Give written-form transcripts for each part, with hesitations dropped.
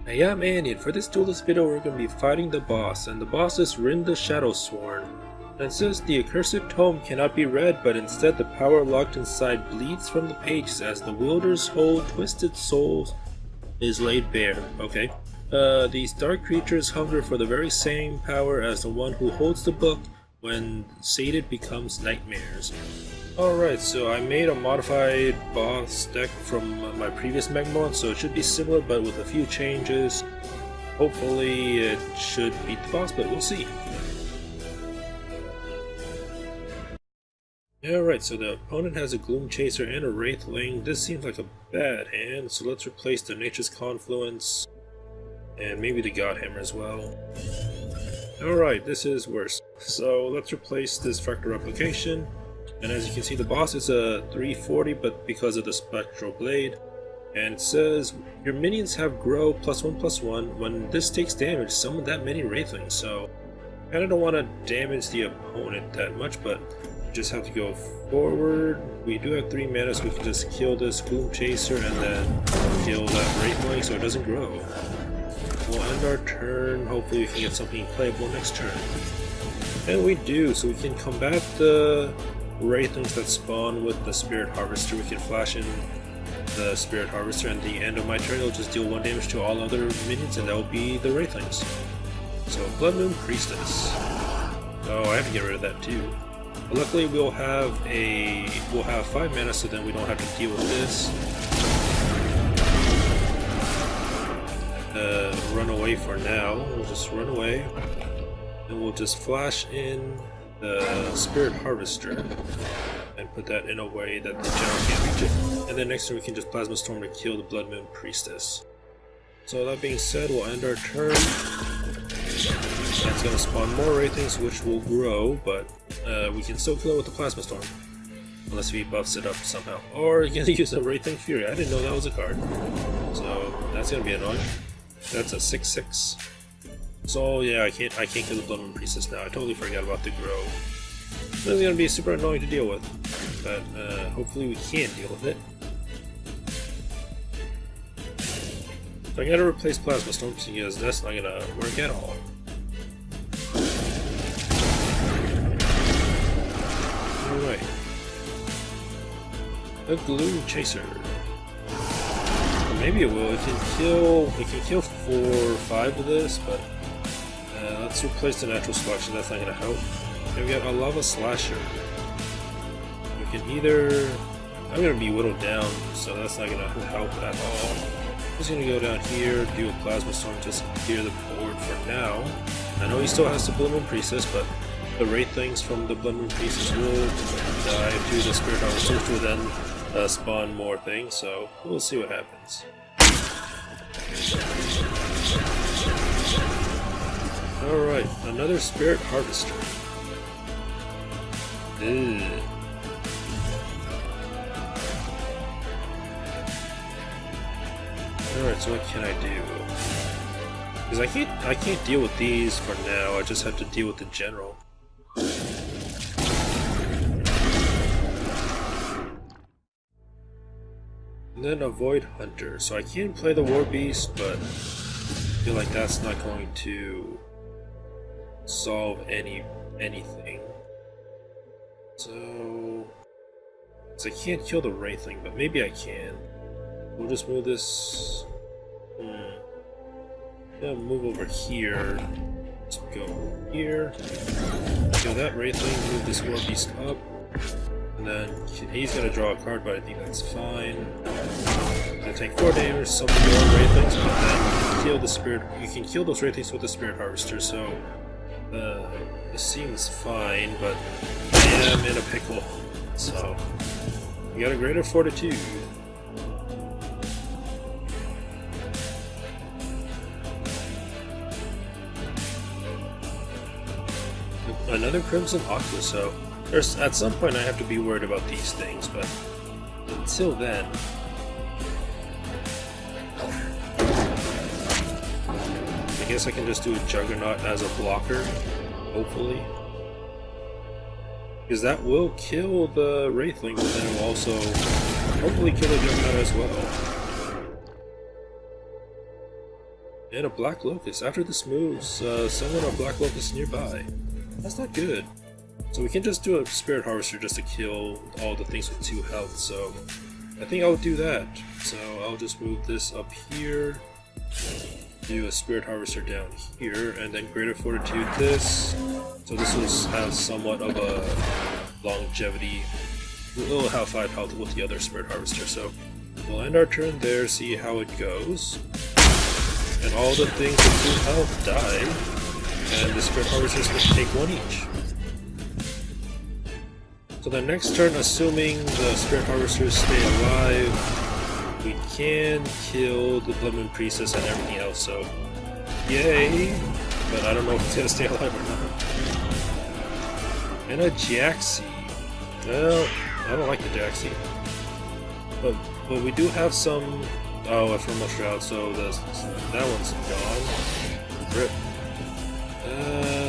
Hey, I'm Andy, and for this Duelyst video we're going to be fighting the boss, and the boss is RIN the Shadowsworn. And it says the accursed tome cannot be read, but instead the power locked inside bleeds from the pages as the wielder's whole twisted soul is laid bare. Okay. These dark creatures hunger for the very same power as the one who holds the book. When sated becomes nightmares. Alright, so I made a modified boss deck from my previous Megmon, so it should be similar but with a few changes. Hopefully it should beat the boss, but we'll see. Alright, so the opponent has a Gloom Chaser and a Wraithling. This seems like a bad hand, so let's replace the Nature's Confluence and maybe the Godhammer as well. Alright, this is worse. So let's replace this Fractal Replication. And as you can see, the boss is a 340, but because of the Spectral Blade. And it says, your minions have grow +1/+1. When this takes damage, summon that many Wraithlings. So, I kinda don't want to damage the opponent that much, but you just have to go forward. We do have 3 mana, so we can just kill this Gloom Chaser and then kill that Wraithling so it doesn't grow. We'll end our turn. Hopefully we can get something playable next turn. And we do, so we can combat the Wraithlings that spawn with the Spirit Harvester. We can flash in the Spirit Harvester, and at the end of my turn it'll just deal 1 damage to all other minions, and that will be the Wraithlings. So Blood Moon Priestess. Oh, I have to get rid of that too. But luckily we'll have 5 mana, so then we don't have to deal with this. Run away for now. We'll just run away, and we'll just flash in the Spirit Harvester and put that in a way that the general can't reach it. And then next turn we can just Plasma Storm to kill the Blood Moon Priestess. So that being said, we'll end our turn. That's going to spawn more Wraithlings, which will grow, but we can still kill it with the Plasma Storm. Unless he buffs it up somehow. Or you can use a Wraithling Fury. I didn't know that was a card. So that's going to be annoying. That's a 6/6. So yeah, I can't kill the Blood Moon Priestess now. I totally forgot about the grow. This is gonna be super annoying to deal with, but hopefully we can deal with it. So I gotta replace Plasma Storm because that's not gonna work at all. Alright. The Gloom Chaser. Maybe it will. It can kill 4 or 5 of this, but let's replace the Natural Selection. That's not going to help. Then we got a Lava Slasher. We can either... I'm going to be whittled down, so that's not going to help at all. I'm just going to go down here, do a Plasma Storm, just clear the board for now. I know he still has the Blood Moon Priestess, but the Wraithlings from the Blood Moon Priestess will die to the Spirit Harvester, which will then spawn more things, so we'll see what happens. Alright, another Spirit Harvester. Ugh. Alright, so what can I do? Because I can't deal with these for now, I just have to deal with the general. And then avoid Hunter. So I can play the War Beast, but I feel like that's not going to solve anything. So I can't kill the Wraithling, but maybe I can. We'll just move this. Yeah, move over here. Let's go here. Kill that Wraithling. Move this War Beast up. And then he's gonna draw a card, but I think that's fine. Gonna take 4 damage, summon more Wraithlings, but then you can kill the Spirit. You can kill those Wraithlings with the Spirit Harvester. So this seems fine, but I am in a pickle. So we got a greater fortitude. Another Crimson Aqua, so at some point I have to be worried about these things, but until then... I guess I can just do a Juggernaut as a blocker, hopefully. Because that will kill the Wraithling, but then it will also hopefully kill the Juggernaut as well. And a black locust. After this moves, summon a black locust nearby. That's not good. So we can just do a spirit harvester just to kill all the things with 2 health, so I think I'll do that. So I'll just move this up here, do a spirit harvester down here, and then greater fortitude this. So this will have somewhat of a longevity. We'll have 5 health with the other spirit harvester, so we'll end our turn there, see how it goes. And all the things with 2 health die, and the spirit harvesters will take 1 each. So the next turn, assuming the spirit harvesters stay alive, we can kill the Blood Moon Priestess and everything else, so yay! But I don't know if it's gonna stay alive or not. And a Jaxi. Well, I don't like the Jaxi. But we do have some. Oh, Ephemeral Shroud, so that one's gone. Rip.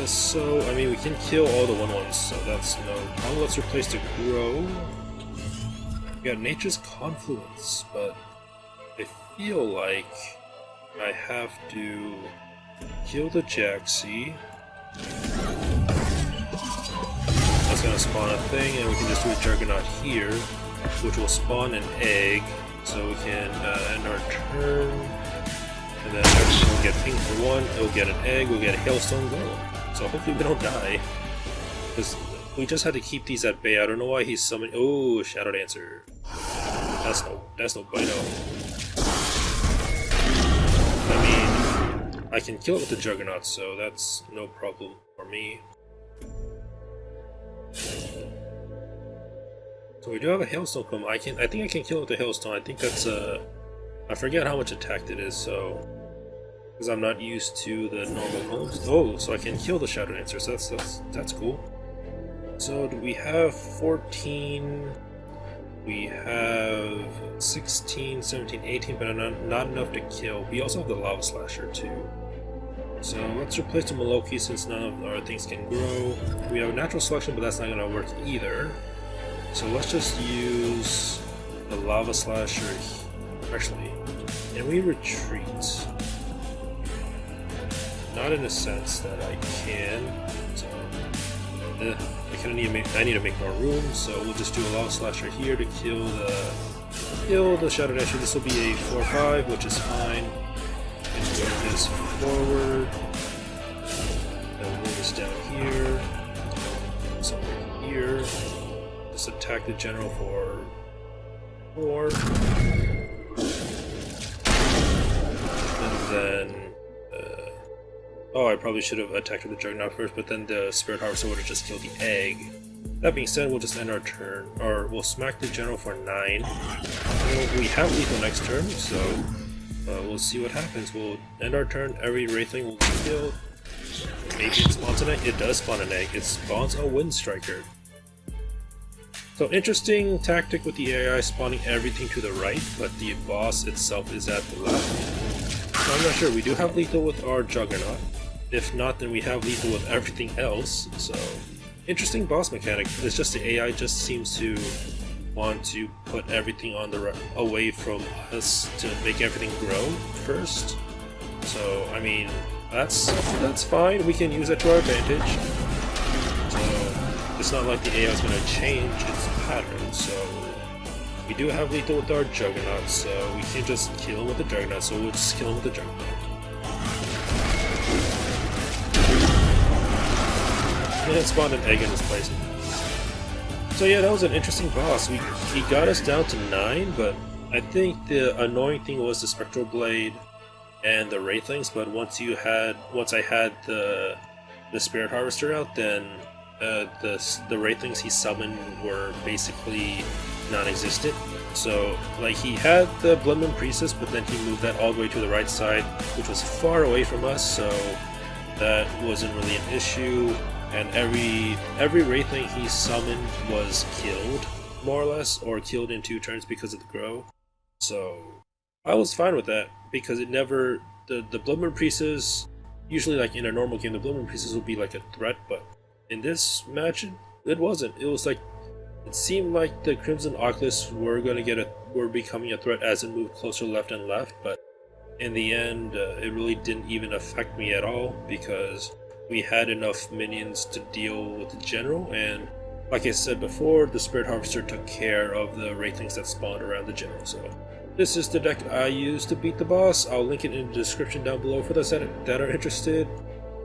So, I mean, we can kill all the 1/1s, so that's no problem. Let's replace the Grow. We got Nature's Confluence, but I feel like I have to kill the Jaxi. That's gonna spawn a thing, and we can just do a Juggernaut here, which will spawn an egg, so we can end our turn. And then everything will get ping for 1, it'll get an egg, we'll get a Hailstone Golem. So hopefully we don't die. Because we just had to keep these at bay. I don't know why he's summoning. Oh, Shadow Dancer. That's no bueno. I mean, I can kill it with the Juggernaut, so that's no problem for me. So we do have a Hailstone come. I think I can kill it with the Hailstone. I think that's I forget how much attack it is, so because I'm not used to the normal homes. Oh, so I can kill the Shadow Dancer, so that's cool. So do we have 14? We have 16, 17, 18, but not enough to kill. We also have the Lava Slasher too. So let's replace the Maloki since none of our things can grow. We have a natural selection, but that's not gonna work either. So let's just use the Lava Slasher. Actually, and we retreat. Not in a sense that I can. So I need to make more room. So we'll just do a Lava Slasher here to kill the Shadow Dasher. This will be a 4/5, which is fine. And move this forward. Then move this down here. Somewhere here. Just attack the general for 4. And then oh, I probably should have attacked with the Juggernaut first, but then the Spirit Harvester would have just killed the egg. That being said, we'll just end our turn, or we'll smack the general for 9. We have lethal next turn, so we'll see what happens. We'll end our turn, every Wraithling will be killed. Maybe it spawns an egg. It does spawn an egg. It spawns a Wind Striker. So interesting tactic with the AI spawning everything to the right, but the boss itself is at the left. So I'm not sure. We do have lethal with our Juggernaut. If not, then we have lethal with everything else. So interesting boss mechanic. It's just the AI just seems to want to put everything on the away from us to make everything grow first. So I mean, that's fine. We can use that to our advantage. So it's not like the AI is going to change its pattern. So we do have lethal with our Juggernaut, so we can't just kill him with the Juggernaut. So we'll just kill him with the Juggernaut. And it spawned an egg in his place. So yeah, that was an interesting boss. He got us down to 9, but I think the annoying thing was the Spectral Blade and the Wraithlings. But once I had the Spirit Harvester out, then the Wraithlings he summoned were basically non-existent. So like he had the Blood Moon Priestess, but then he moved that all the way to the right side, which was far away from us. So that wasn't really an issue. And every Wraithling he summoned was killed, more or less, or killed in 2 turns because of the grow. So I was fine with that, because it never the Blood Moon Priestess, usually like in a normal game the Blood Moon Priestess would be like a threat, but in this match it wasn't. It was like it seemed like the Crimson Oculus were becoming a threat as it moved closer left and left, but in the end, it really didn't even affect me at all because we had enough minions to deal with the general, and like I said before, the Spirit Harvester took care of the wraithlings that spawned around the general. So this is the deck I used to beat the boss. I'll link it in the description down below for those that are interested.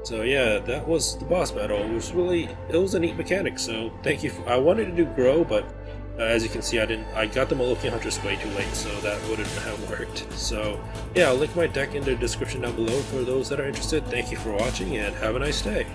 So yeah, that was the boss battle. It was a neat mechanic, so thank you. I wanted to do grow, but as you can see, I got the Molokian Hunters way too late, so that wouldn't have worked. So yeah, I'll link my deck in the description down below for those that are interested. Thank you for watching, and have a nice day.